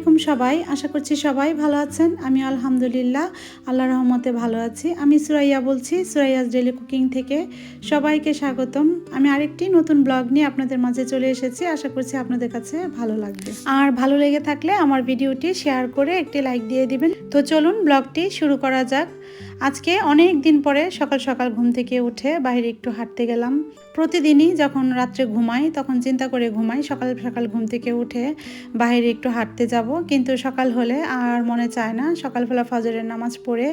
আলাইকুম সবাই, আশা করছি সবাই ভালো আছেন। আমি আলহামদুলিল্লাহ আল্লাহর রহমতে ভালো আছি। আমি সুরাইয়া বলছি, সুরাইয়াস ডেইলি কুকিং থেকে। সবাইকে স্বাগতম। আমি আরেকটি নতুন ব্লগ নিয়ে আপনাদের মাঝে চলে এসেছি। আশা করছি আপনাদের কাছে ভালো লাগবে। আর ভালো লেগে থাকলে আমার ভিডিওটি শেয়ার করে একটি লাইক দিয়ে দিবেন। তো চলুন ব্লগটি শুরু করা যাক। আজকে অনেক দিন পরে সকাল সকাল ঘুম থেকে উঠে বাইরে একটু হাঁটতে গেলাম। প্রতিদিনই যখন রাত্রে ঘুমাই তখন চিন্তা করে ঘুমাই সকাল সকাল ঘুম থেকে উঠে বাইরে একটু হাঁটতে যাব, কিন্তু সকাল হলে আর মনে চায় না। সকালবেলা ফজরের নামাজ পড়ে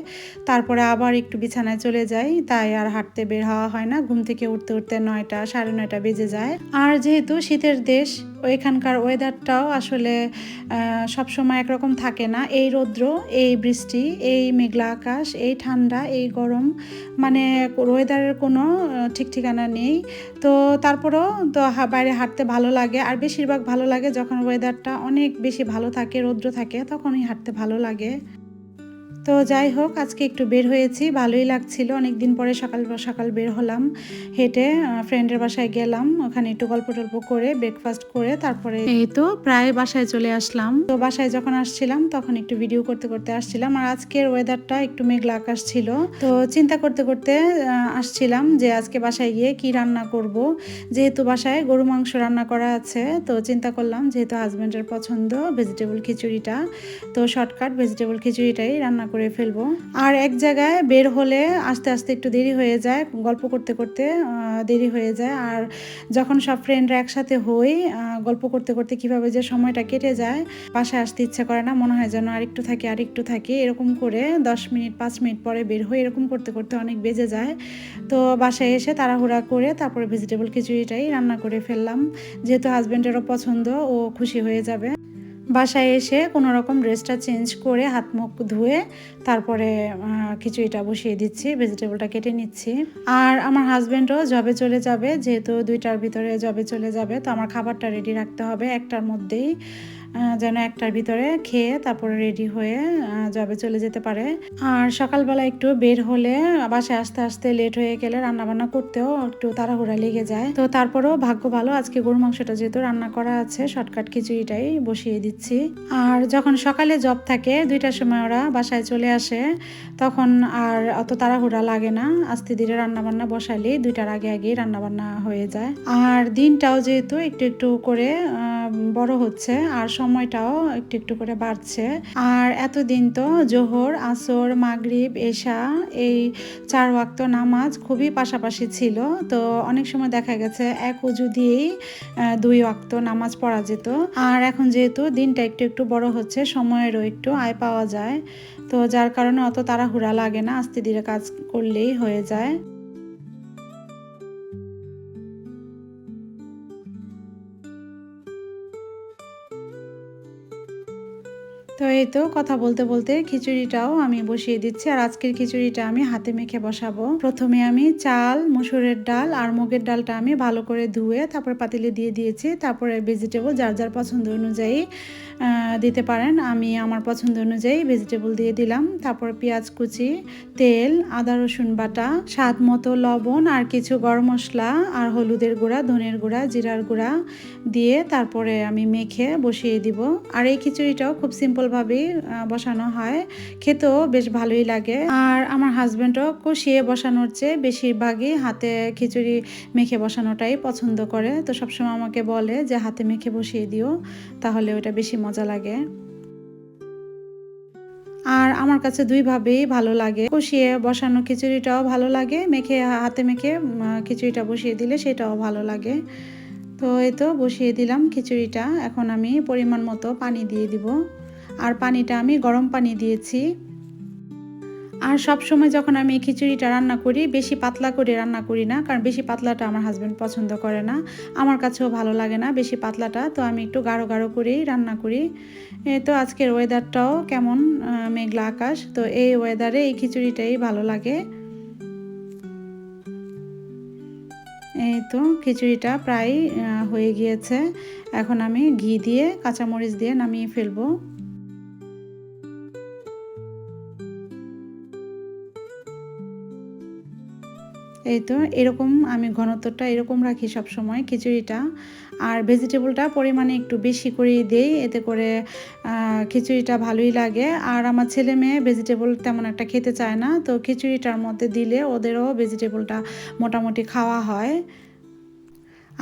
তারপরে আবার একটু বিছানায় চলে যাই, তাই আর হাঁটতে বের হওয়া হয় না। ঘুম থেকে উঠতে উঠতে 9টা 9:30 বেজে যায়। আর যেহেতু শীতের দেশ, ওইখানকার ওয়েদারটাও আসলে সবসময় একরকম থাকে না। এই রৌদ্র, এই বৃষ্টি, এই মেঘলা আকাশ, এই ঠান্ডা, এই গরম, মানে ওয়েদারের কোনো ঠিক ঠিকানা নেই। তো তারপরেও তো বাইরে হাঁটতে ভালো লাগে। আর বেশিরভাগ ভালো লাগে যখন ওয়েদারটা অনেক বেশি ভালো থাকে, রৌদ্র থাকে, তখনই হাঁটতে ভালো লাগে। তো যাই হোক, আজকে একটু বের হয়েছি, ভালোই লাগছিল। অনেক দিন পরে সকাল সকাল বের হলাম হেঁটে। ফ্রেন্ডের বাসায় গেলাম, ওখানে একটু গল্প টল্প করে ব্রেকফাস্ট করে তারপরে এই তো প্রায় বাসায় চলে আসলাম। তো বাসায় যখন আসছিলাম তখন একটু ভিডিও করতে করতে আসছিলাম। আর আজকের ওয়েদারটা একটু মেঘলা আকাশ ছিল। তো চিন্তা করতে করতে আসছিলাম যে আজকে বাসায় গিয়ে কি রান্না করব। যেহেতু বাসায় গরু মাংস রান্না করা আছে, তো চিন্তা করলাম যেহেতু হাজব্যান্ডের পছন্দ ভেজিটেবল খিচুড়িটা, তো শর্টকাট ভেজিটেবল খিচুড়িটাই রান্না করে ফেলবো। আর এক জায়গায় বের হলে আস্তে আস্তে একটু দেরি হয়ে যায়, গল্প করতে করতে দেরি হয়ে যায়। আর যখন সব ফ্রেন্ডরা একসাথে হই, গল্প করতে করতে কিভাবে যে সময়টা কেটে যায়, বাসায় আসতে ইচ্ছা করে না, মনে হয় যেন আরেকটু থাকি এরকম করে 10 মিনিট 5 মিনিট পরে বের হই। এরকম করতে করতে অনেক বেজে যায়। তো বাসায় এসে তাড়াহুড়া করে তারপরে ভেজিটেবল খিচুড়িটাই রান্না করে ফেললাম। যেহেতু হাজব্যান্ডেরও পছন্দ, ও খুশি হয়ে যাবে। বাসায় এসে কোনো রকম ড্রেসটা চেঞ্জ করে হাত মুখ ধুয়ে তারপরে খিচুড়িটা বসিয়ে দিচ্ছি, ভেজিটেবলটা কেটে নিচ্ছি। আর আমার হাজব্যান্ডও জবে চলে যাবে, যেহেতু 2টার ভিতরে জবে চলে যাবে, তো আমার খাবারটা রেডি রাখতে হবে 1টার মধ্যেই, যেন 1টার ভিতরে খেয়ে তারপরে রেডি হয়ে জবে চলে যেতে পারে। আর সকালবেলা একটু বের হলে বাসায় আস্তে আস্তে লেট হয়ে গেলে রান্নাবান্না করতেও একটু তাড়াহুড়া লেগে যায়। তো তারপরেও ভাগ্য ভালো, আজকে গরুর মাংসটা যেহেতু রান্না করা আছে, শর্টকাট খিচুড়িটাই বসিয়ে দিচ্ছি। আর যখন সকালে জব থাকে 2টার সময় ওরা বাসায় চলে আসে, তখন আর অত তাড়াহুড়া লাগে না। আস্তে ধীরে রান্নাবান্না বসালেই 2টার আগে আগেই রান্নাবান্না হয়ে যায়। আর দিনটাও যেহেতু একটু একটু করে বড় হচ্ছে আর সময়টাও একটু একটু করে বাড়ছে। আর এতদিন তো জোহর, আসর, মাগরিব, এশা এই 4 ওয়াক্ত নামাজ খুবই পাশাপাশি ছিল। তো অনেক সময় দেখা গেছে এক ওযু দিয়েই 2 ওয়াক্ত নামাজ পড়া যেত। আর এখন যেহেতু দিনটা একটু একটু বড় হচ্ছে, সময়েরও একটু আয় পাওয়া যায়, তো যার কারণে অত তাড়াহুড়া লাগে না, আস্তে ধীরে কাজ করলেই হয়ে যায়। তো এই তো কথা বলতে বলতে খিচুড়িটাও আমি বসিয়ে দিচ্ছি। আর আজকের খিচুড়িটা আমি হাতে মেখে বসাবো। প্রথমে আমি চাল, মসুরের ডাল আর মুগের ডালটা আমি ভালো করে ধুয়ে তারপর পাতিলে দিয়ে দিয়েছি। তারপরে ভেজিটেবল যার যার পছন্দ অনুযায়ী দিতে পারেন। আমি আমার পছন্দ অনুযায়ী ভেজিটেবল দিয়ে দিলাম। তারপর পেঁয়াজ কুচি, তেল, আদা রসুন বাটা, স্বাদ মতো লবণ আর কিছু গরম মশলা আর হলুদের গুঁড়া, ধনের গুঁড়া, জিরার গুঁড়া দিয়ে তারপরে আমি মেখে বসিয়ে দিব। আর এই খিচুড়িটাও খুব সিম্পলভাবেই বসানো হয়, খেতেও বেশ ভালোই লাগে। আর আমার হাজব্যান্ডও কষিয়ে বসানোর চেয়ে বেশিরভাগই হাতে খিচুড়ি মেখে বসানোটাই পছন্দ করে। তো সবসময় আমাকে বলে যে হাতে মেখে বসিয়ে দিও, তাহলে ওটা বেশি মজা লাগে। আর আমার কাছে দুইভাবেই ভালো লাগে, কষিয়ে বসানো খিচুড়িটাও ভালো লাগে, মেখে হাতে মেখে খিচুড়িটা বসিয়ে দিলে সেটাও ভালো লাগে। তো এই তো বসিয়ে দিলাম খিচুড়িটা। এখন আমি পরিমাণ মতো পানি দিয়ে দিব। আর পানিটা আমি গরম পানি দিয়েছি। আর সব সময় যখন আমি এই খিচুড়িটা রান্না করি বেশি পাতলা করে রান্না করি না, কারণ বেশি পাতলাটা আমার হাজব্যান্ড পছন্দ করে না, আমার কাছেও ভালো লাগে না বেশি পাতলাটা। তো আমি একটু গাঢ় গাঢ় করেই রান্না করি। তো আজকের ওয়েদারটাও কেমন মেঘলা আকাশ, তো এই ওয়েদারে এই খিচুড়িটাই ভালো লাগে। এই তো খিচুড়িটা প্রায় হয়ে গিয়েছে। এখন আমি ঘি দিয়ে কাঁচামরিচ দিয়ে নামিয়ে ফেলবো। এই তো এরকম আমি ঘনত্বটা এরকম রাখি সব সময় খিচুড়িটা। আর ভেজিটেবলটা পরিমাণে একটু বেশি করে দেই, এতে করে খিচুড়িটা ভালোই লাগে। আর আমার ছেলে মেয়ে ভেজিটেবল তেমন একটা খেতে চায় না, তো খিচুড়িটার মধ্যে দিলে ওদেরও ভেজিটেবলটা মোটামুটি খাওয়া হয়।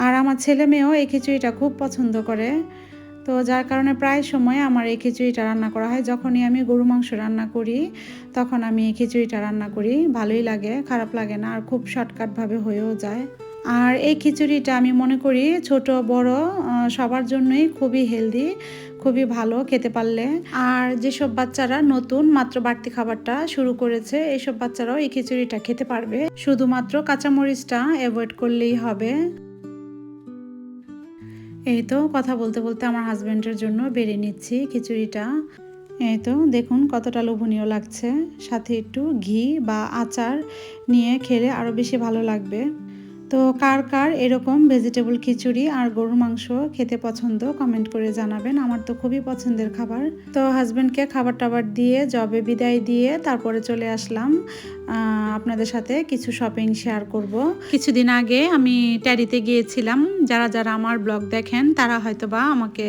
আর আমার ছেলে মেয়েও এই খিচুড়িটা খুব পছন্দ করে, তো যার কারণে প্রায় সময় আমার এই খিচুড়িটা রান্না করা হয়। যখনই আমি গরু মাংস রান্না করি তখন আমি এই খিচুড়িটা রান্না করি, ভালোই লাগে, খারাপ লাগে না, আর খুব শর্টকাটভাবে হয়েও যায়। আর এই খিচুড়িটা আমি মনে করি ছোট বড় সবার জন্যই খুবই হেলদি, খুবই ভালো খেতে পারলে। আর যেসব বাচ্চারা নতুন মাত্র বাড়তি খাবারটা শুরু করেছে এইসব বাচ্চারাও এই খিচুড়িটা খেতে পারবে, শুধুমাত্র কাঁচামরিচটা অ্যাভয়েড করলেই হবে। এই তো কথা বলতে বলতে আমার হাজব্যান্ডের জন্য বেড়ে নিচ্ছি খিচুড়িটা। এই তো দেখুন কতটা লোভনীয় লাগছে, সাথে একটু ঘি বা আচার নিয়ে খেলে আরও বেশি ভালো লাগবে। তো কার কার এরকম ভেজিটেবল খিচুড়ি আর গরুর মাংস খেতে পছন্দ কমেন্ট করে জানাবেন, আমার তো খুবই পছন্দের খাবার। তো হাজব্যান্ডকে খাবার টাবার দিয়ে জবে বিদায় দিয়ে তারপরে চলে আসলাম আপনাদের সাথে কিছু শপিং শেয়ার করব। কিছুদিন আগে আমি ট্যাডিতে গিয়েছিলাম, যারা যারা আমার ব্লগ দেখেন তারা হয়তো বা আমাকে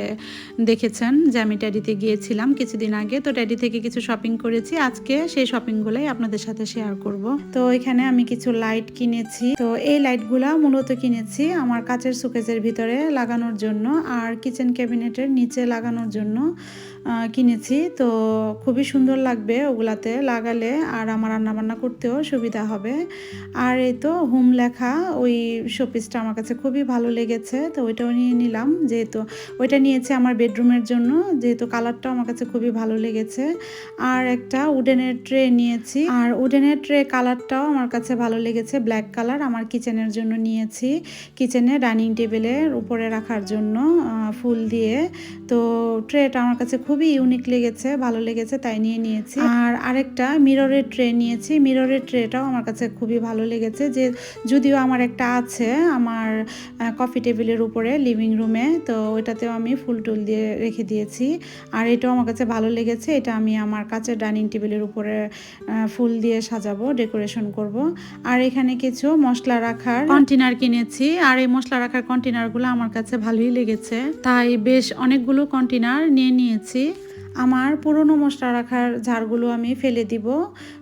দেখেছেন যে আমি ট্যাডিতে গিয়েছিলাম কিছুদিন আগে। তো ট্যাডি থেকে কিছু শপিং করেছি, আজকে সেই শপিংগুলোই আপনাদের সাথে শেয়ার করব। তো এখানে আমি কিছু লাইট কিনেছি, তো এই লাইটগুলা মূলত কিনেছি আমার কাচের শোকেসের ভিতরে লাগানোর জন্য আর কিচেন ক্যাবিনেটের নিচে লাগানোর জন্য কিনেছি। তো খুবই সুন্দর লাগবে ওগুলাতে লাগালে, আর আমার রান্নাবান্না করতেও সুবিধা হবে। আর এই তো হোম লেখা ওই শোপিসটা আমার কাছে খুবই ভালো লেগেছে, তো ওইটাও নিয়ে নিলাম। যেহেতু ওইটা নিয়েছি আমার বেডরুমের জন্য, যেহেতু কালারটাও আমার কাছে খুবই ভালো লেগেছে। আর একটা উডেনের ট্রে নিয়েছি, আর উডেনের ট্রে কালারটাও আমার কাছে ভালো লেগেছে, ব্ল্যাক কালার। আমার কিচেনের জন্য নিয়েছি, কিচেনে ডাইনিং টেবিলের উপরে রাখার জন্য ফুল দিয়ে। তো ট্রেটা আমার কাছে খুবই ইউনিক লেগেছে, ভালো লেগেছে, তাই নিয়ে নিয়েছি। আর আরেকটা মিররের ট্রে নিয়েছি, মিররের ট্রেটাও আমার কাছে খুবই ভালো লেগেছে। যে যদিও আমার একটা আছে আমার কফি টেবিলের উপরে লিভিং রুমে, তো ওইটাতেও আমি ফুল টুল দিয়ে রেখে দিয়েছি। আর এটাও আমার কাছে ভালো লেগেছে, এটা আমি আমার কাছের ডাইনিং টেবিলের উপরে ফুল দিয়ে সাজাবো, ডেকোরেশন করব। আর এখানে কিছু মশলা রাখার কন্টেনার কিনেছি, আর এই মশলা রাখার কন্টেনারগুলো আমার কাছে ভালোই লেগেছে, তাই বেশ অনেকগুলো কন্টেনার নিয়ে নিয়েছি। আমার পুরনো মশলা রাখার ঝাড়গুলো আমি ফেলে দিব,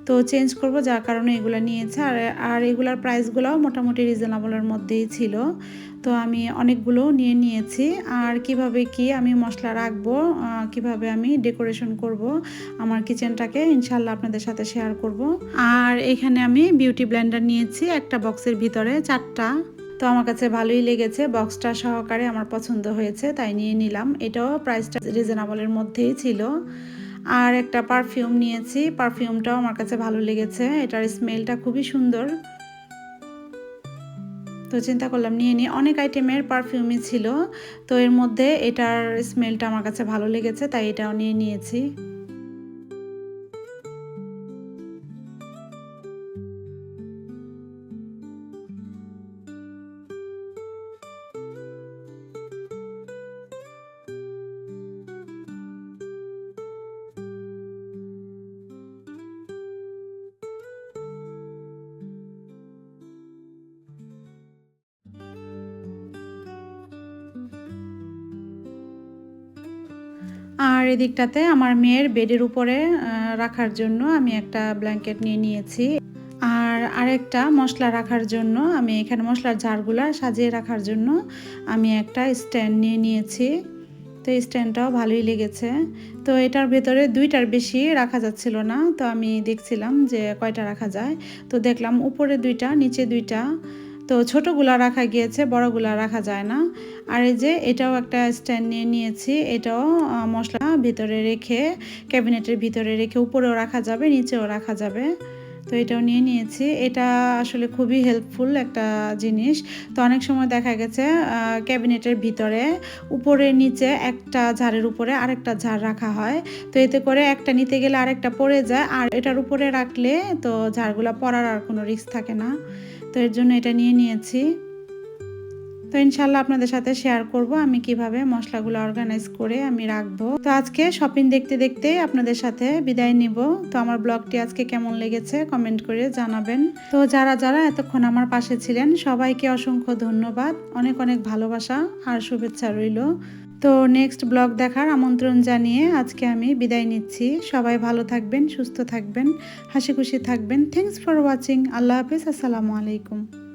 তো চেঞ্জ করব, যার কারণে এগুলো নিয়েছে। আর এগুলার প্রাইসগুলোও মোটামুটি রিজনেবলের মধ্যেই ছিল, তো আমি অনেকগুলো নিয়ে নিয়েছি। আর কিভাবে কি আমি মশলা রাখবো, কিভাবে আমি ডেকোরেশন করব আমার কিচেনটাকে ইনশাল্লাহ আপনাদের সাথে শেয়ার করব। আর এখানে আমি বিউটি ব্লেন্ডার নিয়েছি একটা বক্সের ভিতরে 4টা, তো আমার কাছে ভালোই লেগেছে, বক্সটা সহকারে আমার পছন্দ হয়েছে, তাই নিয়ে নিলাম। এটাও প্রাইসটা রিজনেবলের মধ্যেই ছিল। আর একটা পারফিউম নিয়েছি, পারফিউমটাও আমার কাছে ভালো লেগেছে, এটার স্মেলটা খুবই সুন্দর, তো চিন্তা করলাম নিয়ে নিই। অনেক আইটেমের পারফিউমই ছিল, তো এর মধ্যে এটার স্মেলটা আমার কাছে ভালো লেগেছে, তাই এটাও নিয়ে নিয়েছি। আর এদিকটাতে আমার মেয়ের বেডের উপরে রাখার জন্য আমি একটা ব্ল্যাঙ্কেট নিয়ে নিয়েছি। আর আরেকটা মশলা রাখার জন্য আমি এখানে মশলার জারগুলা সাজিয়ে রাখার জন্য আমি একটা স্ট্যান্ড নিয়ে নিয়েছি, তো এই স্ট্যান্ডটাও ভালোই লেগেছে। তো এটার ভেতরে 2টার বেশি রাখা যাচ্ছিল না, তো আমি দেখছিলাম যে কয়টা রাখা যায়, তো দেখলাম উপরে 2টা নিচে 2টা, তো ছোটোগুলা রাখা গিয়েছে, বড়গুলা রাখা যায় না। আর এই যে এটাও একটা স্ট্যান্ড নিয়ে নিয়েছি, এটাও মশলা ভিতরে রেখে ক্যাবিনেটের ভিতরে রেখে উপরেও রাখা যাবে নিচেও রাখা যাবে, তো এটাও নিয়ে নিয়েছি। এটা আসলে খুবই হেল্পফুল একটা জিনিস। তো অনেক সময় দেখা গেছে ক্যাবিনেটের ভিতরে উপরে নিচে একটা ঝাড়ের উপরে আরেকটা ঝাড় রাখা হয়, তো এতে করে একটা নিতে গেলে আরেকটা পড়ে যায়, আর এটার উপরে রাখলে তো ঝাড়গুলো পড়ার আর কোনো রিস্ক থাকে না, তো এর জন্য এটা নিয়ে নিয়েছি। তো ইনশাল্লাহ আপনাদের সাথে শেয়ার করব আমি কিভাবে মশলাগুলো অর্গানাইজ করে আমি রাখবো। তো আজকে শপিং দেখতে দেখতে আপনাদের সাথে বিদায় নিব। তো আমার ব্লগটি আজকে কেমন লেগেছে কমেন্ট করে জানাবেন। তো যারা যারা এতক্ষণ আমার পাশে ছিলেন সবাইকে অসংখ্য ধন্যবাদ, অনেক অনেক ভালোবাসা আর শুভেচ্ছা রইল। তো নেক্সট ব্লগ দেখার আমন্ত্রণ জানিয়ে আজকে আমি বিদায় নিচ্ছি। সবাই ভালো থাকবেন, সুস্থ থাকবেন, হাসি খুশি থাকবেন। Thanks for watching. আল্লাহ হাফেজ। আসসালামু আলাইকুম।